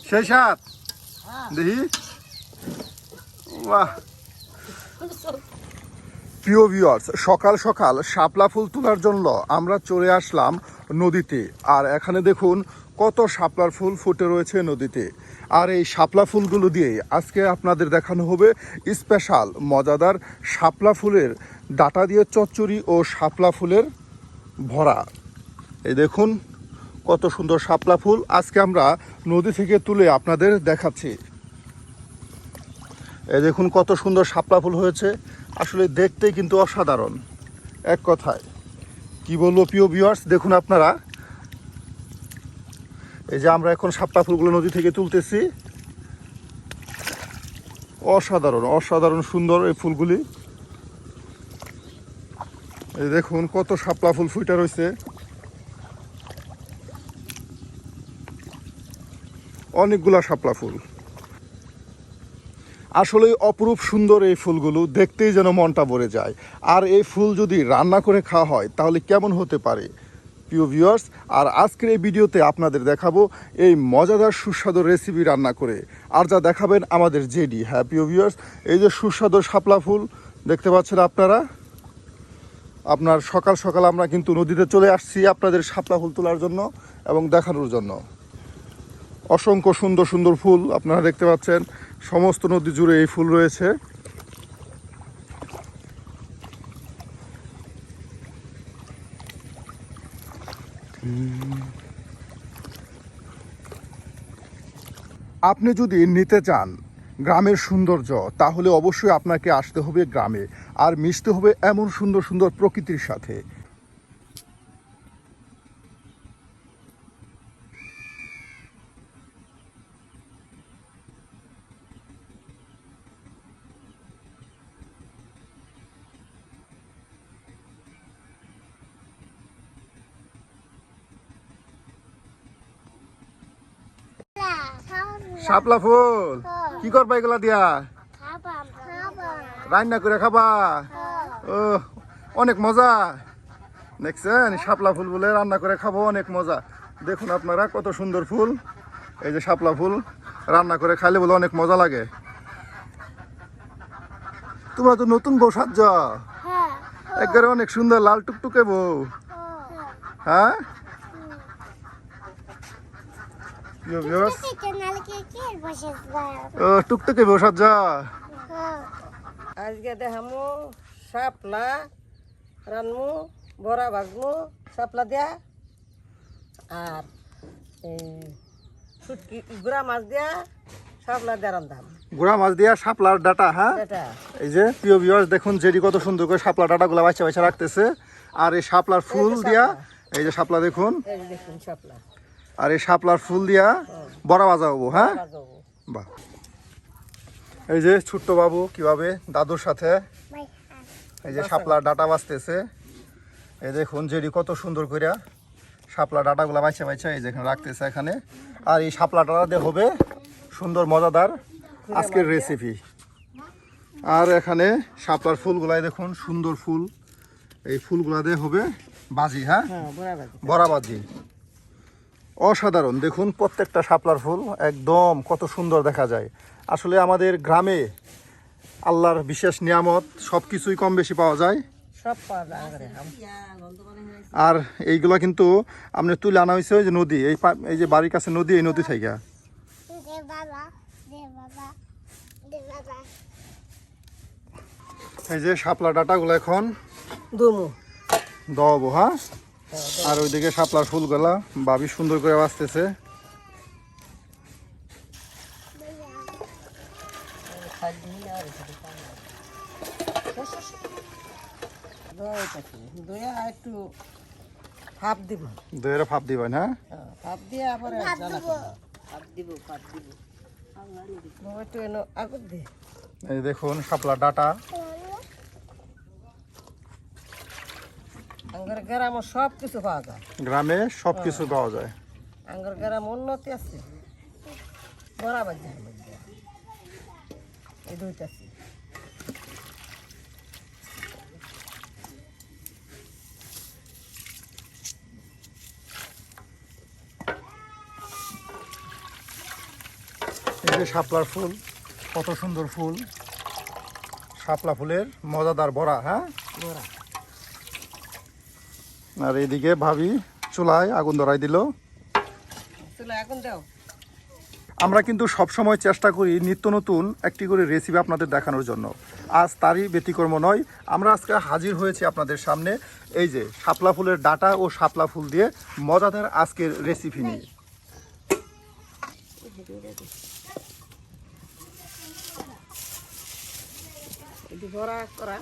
সেই সাত দেখি বাহ। প্রিয় ভিউয়ার্স, সকাল সকাল শাপলা ফুল তোলার জন্য আমরা চলে আসলাম নদীতে। আর এখানে দেখুন কত শাপলার ফুল ফুটে রয়েছে নদীতে। আর এই শাপলা ফুলগুলো দিয়ে আজকে আপনাদের দেখানো হবে স্পেশাল মজাদার শাপলা ফুলের ডাটা দিয়ে চচ্চড়ি ও শাপলা ফুলের ভরা। এই দেখুন কত সুন্দর শাপলা ফুল আজকে আমরা নদী থেকে তুলে আপনাদের দেখাচ্ছি। এই দেখুন কত সুন্দর শাপলা ফুল হয়েছে, আসলে দেখতেই কিন্তু অসাধারণ। এক কথায় কি বলবো প্রিয় ভিউয়ার্স, দেখুন আপনারা এই যে আমরা এখন শাপলা ফুলগুলো নদী থেকে তুলতেছি। অসাধারণ অসাধারণ সুন্দর এই ফুলগুলি। এই দেখুন কত শাপলা ফুল ফুটে রয়েছে, অনেকগুলা শাপলা ফুল। আসলে অপরূপ সুন্দর এই ফুলগুলো, দেখতেই যেন মনটা ভরে যায়। আর এই ফুল যদি রান্না করে খাওয়া হয় তাহলে কেমন হতে পারে প্রিয় ভিউয়ার্স। আর আজকের এই ভিডিওতে আপনাদের দেখাবো এই মজাদার সুস্বাদু রেসিপি রান্না করে। আর যা দেখাবেন আমাদের জেডি। হ্যাঁ প্রিয় ভিউয়ার্স, এই যে সুস্বাদু শাপলা ফুল দেখতে পাচ্ছেন আপনারা। আপনার সকাল সকাল আমরা কিন্তু নদীতে চলে আসছি আপনাদের শাপলা ফুল তোলার জন্য এবং দেখানোর জন্য। অসংখ্য সুন্দর সুন্দর ফুল আপনারা দেখতে পাচ্ছেন, সমস্ত নদী জুড়ে এই ফুল রয়েছে। আপনি যদি নিতে চান গ্রামের সৌন্দর্য, তাহলে অবশ্যই আপনাকে আসতে হবে গ্রামে আর মিশতে হবে এমন সুন্দর সুন্দর প্রকৃতির সাথে। শাপলা ফুল কি করবা এগুলা দিয়া? রান্না করে খাবা? ও অনেক মজা। দেখছেন শাপলা ফুল বলে রান্না করে খাবো, অনেক মজা। দেখুন আপনারা কত সুন্দর ফুল। এই যে শাপলা ফুল রান্না করে খাইলে বলে অনেক মজা লাগে। তোমরা তো নতুন বউ সাজ্জ, একবারে অনেক সুন্দর লাল টুকটুকে বউ। হ্যাঁ ও টুকটুকে বউ সাজ্জা। আজকে দেখামু শাপলা রানমু, বড়া ভাজমু শাপলা দিয়া, আর শুটকি গুড়া মাছ দিয়া শাপলা দিয়া রান্ধাম। গুড়া মাছ দিয়া শাপলার ডাটা। হ্যাঁ এই যে প্রিয় ভিউয়ার্স দেখুন জেডি কত সুন্দর করে শাপলা ডাটাগুলো বাচ্চা বাচ্চা রাখতেছে। আর এই শাপলার ফুল দিয়া, এই যে শাপলা দেখুন, দেখুন শাপলা। আর এই শাপলার ফুল দিয়া বড়া ভাজা হবো। হ্যাঁ বাহ। এই যে ছোট্ট বাবু কিভাবে দাদুর সাথে এই যে শাপলার ডাটা বাছতেছে। এই দেখুন জেডি কত সুন্দর করে শাপলা ডাটাগুলো বাচ্চা বাচ্চা এই যেখানে রাখতেছে এখানে। আর এই শাপলা ডাটা দিয়ে হবে সুন্দর মজাদার আজকের রেসিপি। আর এখানে শাপলার ফুলগুলাই দেখুন সুন্দর ফুল, এই ফুলগুলা দিয়ে হবে বাজি। হ্যাঁ বড়া বাজি। অসাধারণ দেখুন প্রত্যেকটা শাপলার ফুল একদম কত সুন্দর দেখা যায়। আসলে আমাদের গ্রামে আল্লাহর বিশেষ নিয়ামত, সব কিছুই কম বেশি পাওয়া যায়। আর এইগুলা কিন্তু আপনি তুলে আনা হয়েছে ওই যে নদী, এই যে বাড়ির কাছে নদী, এই নদী থেকে। এই যে শাপলা ডাটাগুলো এখন দাও। হ্যাঁ আর ওইদিকে শাপলার ফুলগুলা ভাবি সুন্দর করে বাঁচতেছে। একটু ভাপ দিব, দইয়ের ভাপ দিবেন। হ্যাঁ ভাপ দিয়ে আবার একটু আগুন দিয়ে। এই দেখুন শাপলার ডাটা। আঙ্গার গ্রামে সব কিছু পাওয়া যায়, গ্রামে সব কিছু পাওয়া যায়। আঙ্গার গ্রাম উন্নতি আছে। বড়া বাজে এই দুইটা আছে। এই যে শাপলার ফুল, কত সুন্দর ফুল, শাপলা ফুলের মজাদার বড়া। হ্যাঁ, বড়া। আর এইদিকে ভাবি চুলায় আগুন ধরাই দিল। চুলায় আগুন দাও। আমরা কিন্তু সবসময় চেষ্টা করি নিত্য নতুন একটি করে রেসিপি আপনাদের দেখানোর জন্য। আজ তারই ব্যতিক্রম নয়। আমরা আজকে হাজির হয়েছি আপনাদের সামনে এই যে শাপলা ফুলের ডাঁটা ও শাপলা ফুল দিয়ে মজাদার আজকের রেসিপি নিয়ে। এটি বড়া করা।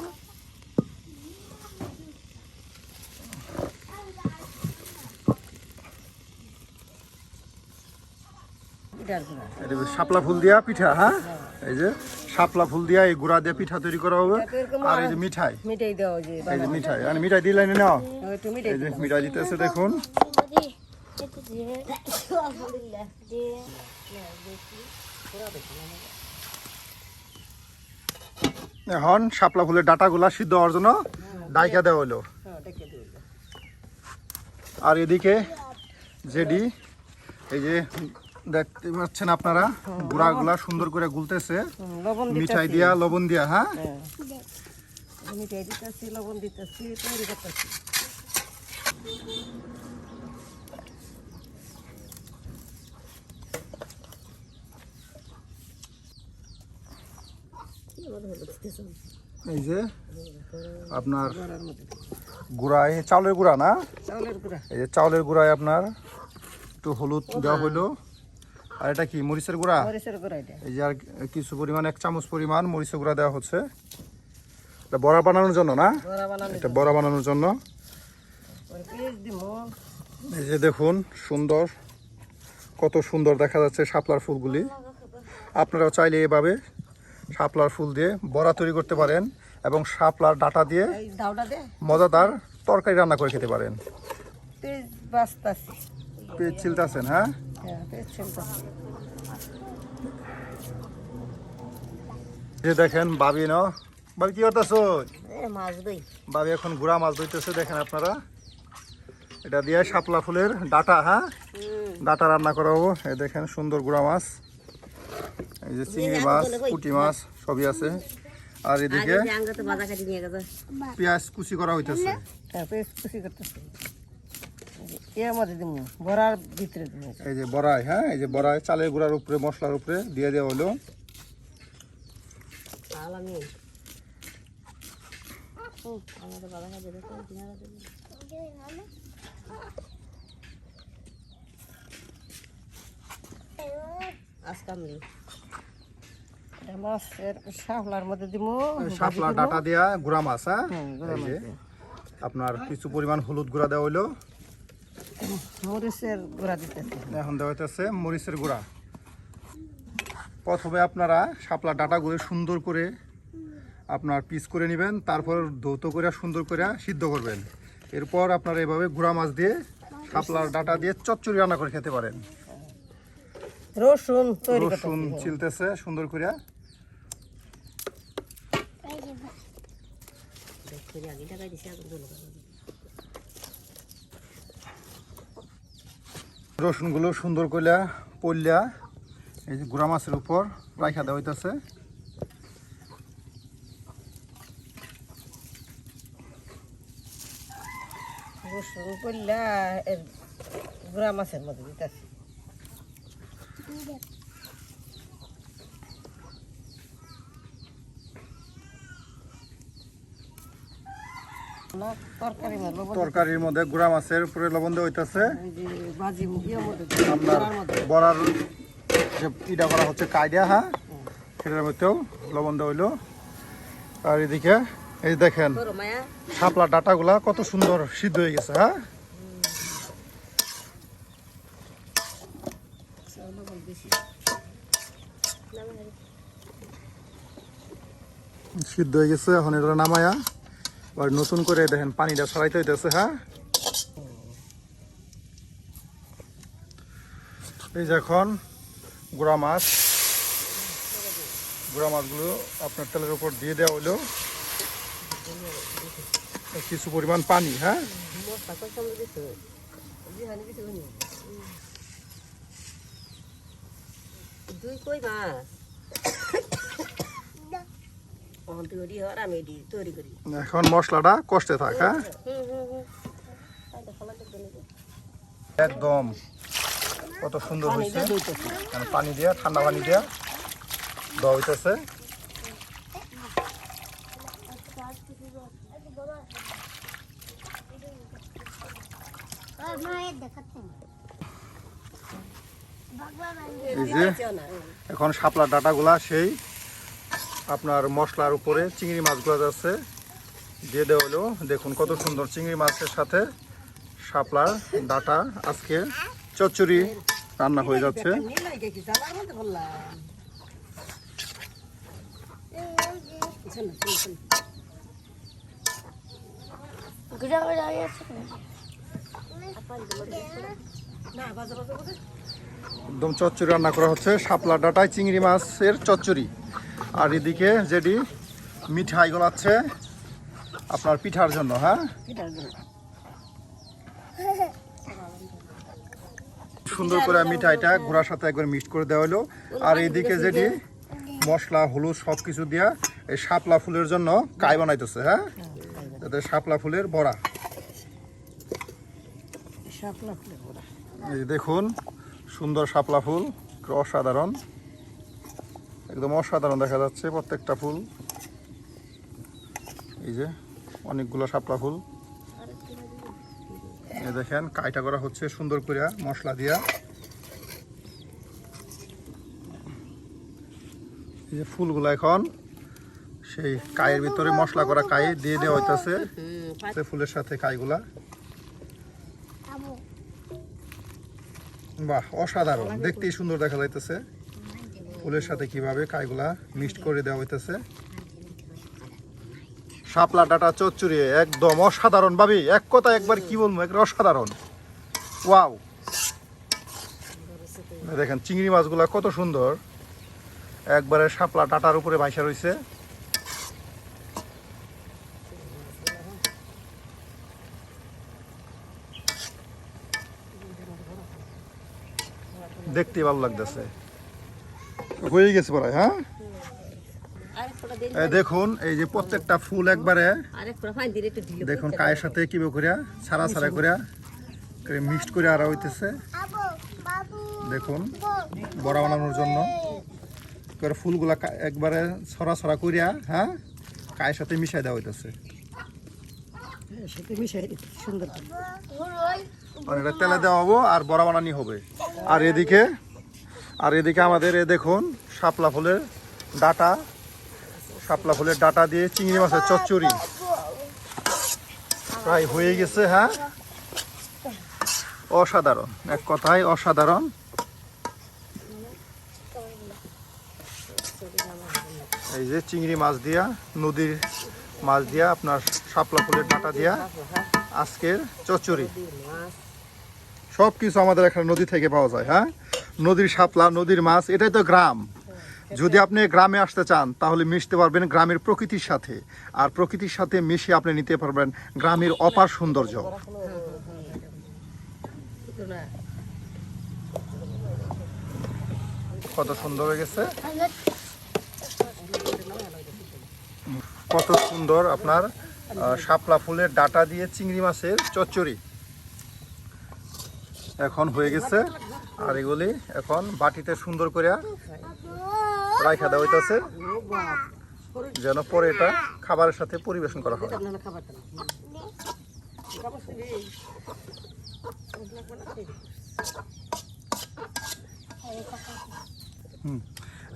পিঠার গুঁড়া। এটা শাপলা ফুল দিয়া পিঠা। হ্যাঁ, এই যে শাপলা ফুল দিয়া এই গুঁড়া দিয়ে পিঠা তৈরি করা হবে। আর এই যে মিঠাই, মিঠাই দাও যে এই যে মিঠাই, আর মিঠাই দিলে নাও। একটু মিঠাই এই যে মিঠাই দিতেছে দেখুন। এখন শাপলা ফুলের ডাঁটাগুলা সিদ্ধ হওয়ার জন্য ডাইকা দেওয়া হলো। ডেকে দিও। আর এদিকে জেডি এই যে দেখতে পাচ্ছেন আপনারা গুঁড়াগুলা সুন্দর করে গুলতেছে লবণ মিঠাই দিয়া, লবণ দিয়া। হ্যাঁ, মিঠাই দিতেছি, লবণ দিতেছি, তৈরি করতেছি। এই যে আপনার বড়ার মধ্যে গুঁড়ায় চাউলের গুঁড়া না, চাউলের গুঁড়া। এই যে চাউলের গুঁড়ায় আপনার একটু হলুদ দেওয়া হইলো। আর এটা কি মরিচের গুঁড়া? মরিচের গুঁড়া এটা। এই যে আর কিছু পরিমাণ 1 চামচ পরিমাণ মরিচের গুঁড়া দেওয়া হচ্ছে। এটা বড়া বানানোর জন্য না, বড়া বানানো। এটা বড়া বানানোর জন্য। পেঁয়াজ দিমু। এই যে দেখুন সুন্দর, কত সুন্দর দেখা যাচ্ছে শাপলার ফুলগুলি। আপনারাও চাইলে এভাবে শাপলার ফুল দিয়ে বড়া তৈরি করতে পারেন এবং শাপলার ডাঁটা দিয়ে এই দাওটা দে। মজাদার তরকারি রান্না করে খেতে পারেন। পেঁয়াজ বাছতাছি। পেঁয়াজ ছিলতেছেন? হ্যাঁ, হ্যাঁ, পেঁয়াজ ছিলতাছি। এই যে দেখেন ভাবি না, ভাবি কি করতেছো? মাছ দই। ভাবি এখন গুঁড়া মাছ ধরতেছে দেখেন আপনারা। এটা দিয়ে শাপলা ফুলের ডাঁটা, হ্যাঁ ডাঁটা রান্না করা হবো। এই দেখেন সুন্দর গুঁড়া মাছ, এই যে চিংড়ি মাছ, পুঁটি মাছ সবই আছে। আর এদিকে পেঁয়াজ কুচি করা হইতেছে। হ্যাঁ, পেঁয়াজ কুচি করতেছি। এর মধ্যে দিমু, বড়ার ভিতরে দিমু। এই যে বড়াই, হ্যাঁ এই যে বড়াই চালের গুঁড়ার উপরে মশলার উপরে দিয়ে দেওয়া হলো। মাছের শাপলার মধ্যে দিমু। শাপলা ডাঁটা দিয়া গুঁড়া মাছ। হ্যাঁ, গুঁড়া এই যে মাছ। আপনার কিছু পরিমাণ হলুদ গুঁড়া দেওয়া হইলো। মরিচের গুঁড়া দিতেছি। এখন দেওয়া হইতেছে মরিচের গুঁড়া। প্রথমে আপনারা শাপলা ডাঁটাগুলো সুন্দর করে আপনার পিস করে নেবেন, তারপর ধৌত করে সুন্দর করে সিদ্ধ করবেন। এরপর আপনারা এভাবে গুঁড়া মাছ দিয়ে শাপলার ডাঁটা দিয়ে চচ্চড়ি রান্না করে খেতে পারেন। রসুন তৈরি রসুন করতেছি। ছিলতেছে সুন্দর করে। রসুনগুলো সুন্দর করে পড়লিয়া এই যে গুঁড়া মাছের উপর রাখা দেওয়া হইতেছে। রসুন করলা এর গুঁড়া মাছের মধ্যে দিতেছি। তরকারির মধ্যে গুঁড়া মাছের উপরে লবণ দেওয়া হইতেছে। আপনার বড়ার মধ্যে। বড়ার যে ইটা করা হচ্ছে কাইডিয়া, হ্যাঁ সেটার মধ্যেও লবণ দেওয়া হইলো। আর এদিকে এই দেখেন শাপলা ডাঁটাগুলা কত সুন্দর সিদ্ধ হয়ে গেছে। হ্যাঁ, সিদ্ধ হয়ে গেছে। এখন এটা নামায়া আর নতুন করে দেখেন পানিটা ছড়াইতে হইতেছে। হ্যাঁ, এই যে এখন গুঁড়া মাছগুলো আপনার তেলের উপর দিয়ে দেওয়া হলো কিছু পরিমাণ পানি। হ্যাঁ, তুই কই মাছ তৈরি হওয়ার আমি তৈরি করি। এখন মশলাটা কষতে থাক, হ্যাঁ একদম কত সুন্দর হয়েছে। পানি দিয়া ঠান্ডা পানি দিয়া দেওয়া হইতেছে। এই যে এখন শাপলার ডাটাগুলা সেই আপনার মশলার উপরে চিংড়ি মাছগুলো যাচ্ছে দিয়ে দেওয়া হলো। দেখুন কত সুন্দর চিংড়ি মাছের সাথে শাপলার ডাটা আজকে চচ্চড়ি রান্না হয়ে যাচ্ছে। একদম চচ্চড়ি রান্না করা হচ্ছে শাপলা ডাটায় চিংড়ি মাছের চচ্চড়ি। আর এদিকে যেটি মিঠাই গলাচ্ছে আপনার পিঠার জন্য, হ্যাঁ সুন্দর করে মিঠাইটা ঘোড়ার সাথে একবার মিক্স করে দেওয়া হলো। আর এইদিকে যেটি মশলা হলুদ সব কিছু দিয়া এই শাপলা ফুলের জন্য কাই বানাইতেছে, হ্যাঁ যাতে শাপলা ফুলের বড়া। এই দেখুন সুন্দর শাপলা ফুল, অসাধারণ, একদম অসাধারণ দেখা যাচ্ছে প্রত্যেকটা ফুল। এই যে অনেকগুলো শাপলা ফুল, এই দেখেন কাইটা করা হচ্ছে সুন্দর করে মশলা দিয়া। এই যে ফুলগুলো এখন সেই কাইয়ের ভিতরে মশলা করা কাই দিয়ে দেওয়া হইতেছে ফুলের সাথে কাইগুলা। বাহ অসাধারণ, দেখতেই সুন্দর দেখা যাইতেছে ফুলের সাথে কিভাবে কাইগুলা মিক্সড করে দেওয়া হইতেছে। শাপলা ডাটা চচ্চড়ি একদম অসাধারণ ভাবি, এক কথা একবার কি বলবো, একবার অসাধারণ। ওয়াও, দেখেন চিংড়ি মাছগুলা কত সুন্দর একবারে শাপলা ডাটার উপরে ভাইসা রয়েছে। দেখতে ভালো লাগতেছে, হয়ে গেছে প্রায়। হ্যাঁ দেখুন এই যে প্রত্যেকটা ফুল একবারে দেখুন কায়ের সাথে কিভাবে করে ছাড়া ছাড়া করে মিক্সড করে আরা হইতেছে। দেখুন বড়া বানানোর জন্য ফুলগুলা একবারে ছড়া ছড়া করিয়া, হ্যাঁ কায়ের সাথে মিশাই দেওয়া হইতেছে। এটা তেলে দেওয়া হবো আর বড়া বানানি হবে। আর এদিকে আমাদের দেখুন শাপলা ফুলের ডাটা, শাপলা ফুলের ডাটা দিয়ে চিংড়ি মাছের চচ্চড়ি প্রায় হয়ে গেছে। হ্যাঁ অসাধারণ, এক কথায় অসাধারণ। এই যে চিংড়ি মাছ দিয়া, নদীর মাছ দিয়া আপনার শাপলা ফুলের ডাটা দিয়া আজকের চচ্চড়ি। সব কিছু আমাদের এখানে নদী থেকে পাওয়া যায়। হ্যাঁ নদীর শাপলা, নদীর মাছ, এটাই তো গ্রাম। যদি আপনি গ্রামে আসতে চান তাহলে মিশতে পারবেন গ্রামের প্রকৃতির সাথে, আর প্রকৃতির সাথে মিশে আপনি নিতে পারবেন গ্রামের অপার সৌন্দর্য। কত সুন্দর হয়ে গেছে, কত সুন্দর আপনার শাপলা ফুলের ডাটা দিয়ে চিংড়ি মাছের চচ্চড়ি এখন হয়ে গেছে। আর এগুলি এখন বাটিতে সুন্দর করে রাইখা দেওয়া হইতেছে যেন পরে এটা খাবারের সাথে পরিবেশন করা হয়।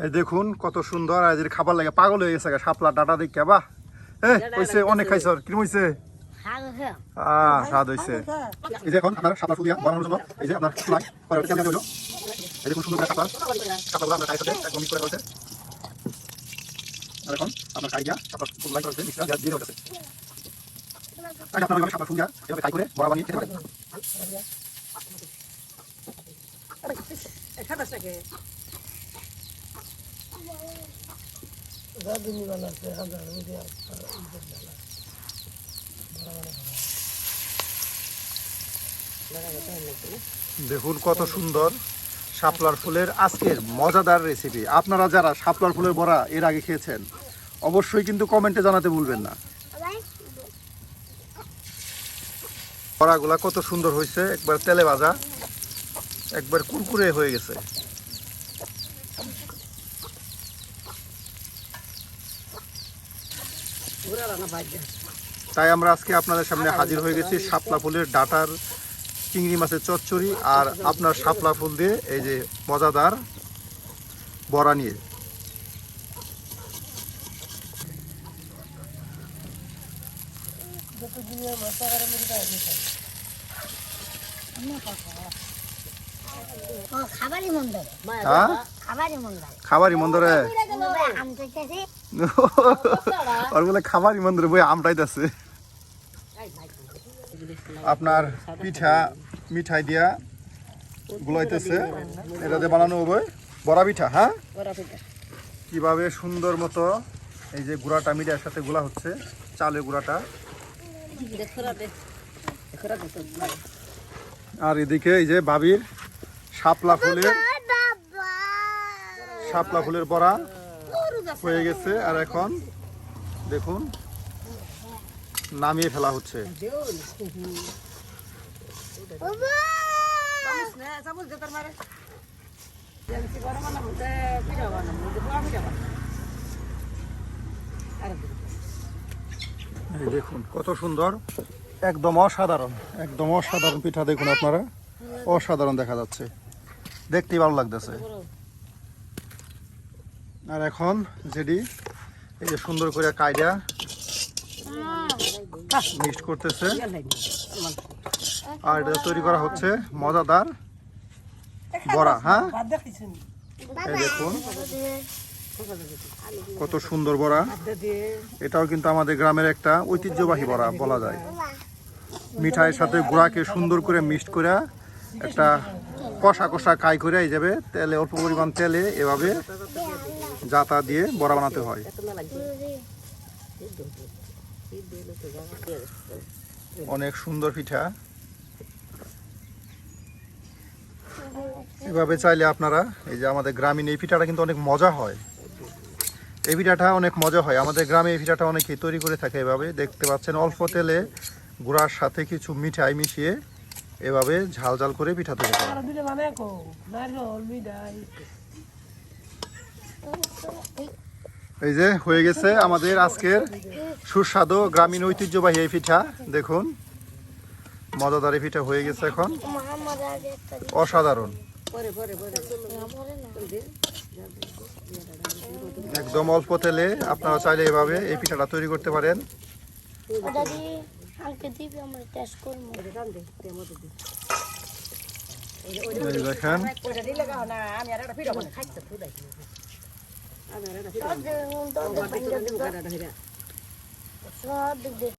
এই দেখুন কত সুন্দর, আজ খাবার লাগে পাগল হয়ে গেছে শাপলা ডাটা দেখে। বাহ হইছে, অনেক খাইছ, কিরম হইছে? স্বাদ হয়েছে। এই যে এখন আপনার শাপলা ফুল দিয়া বানানোর জন্য এই যে আপনার চুলাই হলো, এই দেখুন সুন্দর শাপলাগুলো আপনার কায়ের সাথে একদম মিক্স করে হয়েছে। আর এখন আপনার কাই দিয়া শাপলা ফুল লাই করেছে, মিক্সটা দিয়ে দেওয়া হয়েছে। তাই আপনারা এভাবে শাপলা ফুল দিয়া এভাবে কাই করে বড়া বানিয়ে খেতে পারেন। দেখুন কত সুন্দর শাপলার ফুলের আজকের মজাদার রেসিপি। আপনারা যারা শাপলার ফুলের বড়া এর আগে খেয়েছেন অবশ্যই কিন্তু কমেন্টে জানাতে ভুলবেন না। বড়াগুলা কত সুন্দর হয়েছে, একবার তেলে ভাজা, একবার কুরকুরে হয়ে গেছে। তাই আমরা আজকে আপনাদের সামনে হাজির হয়ে গেছি শাপলা ফুলের ডাঁটার চিংড়ি মাছের চচ্চড়ি আর আপনার শাপলা ফুল দিয়ে এই যে মজাদার বড়া নিয়ে। হ্যাঁ? খাবারই মন্দরে ওর বলে খাবারই মন্দরে বই আমটাইতেছে। আপনার পিঠা মিঠাই দিয়া গুলাইতেছে, এটাতে বানানো হবে বড়া পিঠা। হ্যাঁ, কিভাবে সুন্দর মতো এই যে গুঁড়াটা মিঠাইয়ের সাথে গুলা হচ্ছে, চালের গুঁড়াটা। আর এদিকে এই যে ভাবির শাপলা ফুলের বড়া হয়ে গেছে। আর এখন দেখুন নামিয়ে ফেলা হচ্ছে। এই দেখুন কত সুন্দর, একদম অসাধারণ, একদম অসাধারণ পিঠা। দেখুন আপনারা, অসাধারণ দেখা যাচ্ছে, দেখতেই ভালো লাগতেছে। আর এখন যেটি এই যে সুন্দর করে কায়দা মিক্সড করতেছে আর এটা তৈরি করা হচ্ছে মজাদার বড়া। হ্যাঁ, এই দেখুন কত সুন্দর বড়া। এটাও কিন্তু আমাদের গ্রামের একটা ঐতিহ্যবাহী বড়া বলা যায়। মিঠাইয়ের সাথে গুঁড়াকে সুন্দর করে মিক্সড করে একটা কষা কষা কাই করে এই যাবে তেলে, অল্প পরিমাণ তেলে এভাবে জাতা দিয়ে বড়া বানাতে হয়। অনেক সুন্দর পিঠা। এভাবে চাইলে আপনারা এই যে আমাদের গ্রামীণ এই পিঠাটা কিন্তু অনেক মজা হয়। এই পিঠাটা অনেক মজা হয় আমাদের গ্রামে। এই পিঠাটা অনেকেই তৈরি করে থাকে এভাবে, দেখতে পাচ্ছেন অল্প তেলে গুঁড়ার সাথে কিছু মিঠাই মিশিয়ে এভাবে ঝাল ঝাল করে পিঠা তৈরি করে। এই যে হয়ে গেছে আমাদের আজকের সুস্বাদু গ্রামীণ ঐতিহ্যবাহী এই পিঠা। দেখুন মজাদার এই পিঠা হয়ে গেছে এখন, অসাধারণ, একদম অল্প তেলে আপনারা চাইলে এভাবে এই পিঠাটা তৈরি করতে পারেন। দেখেন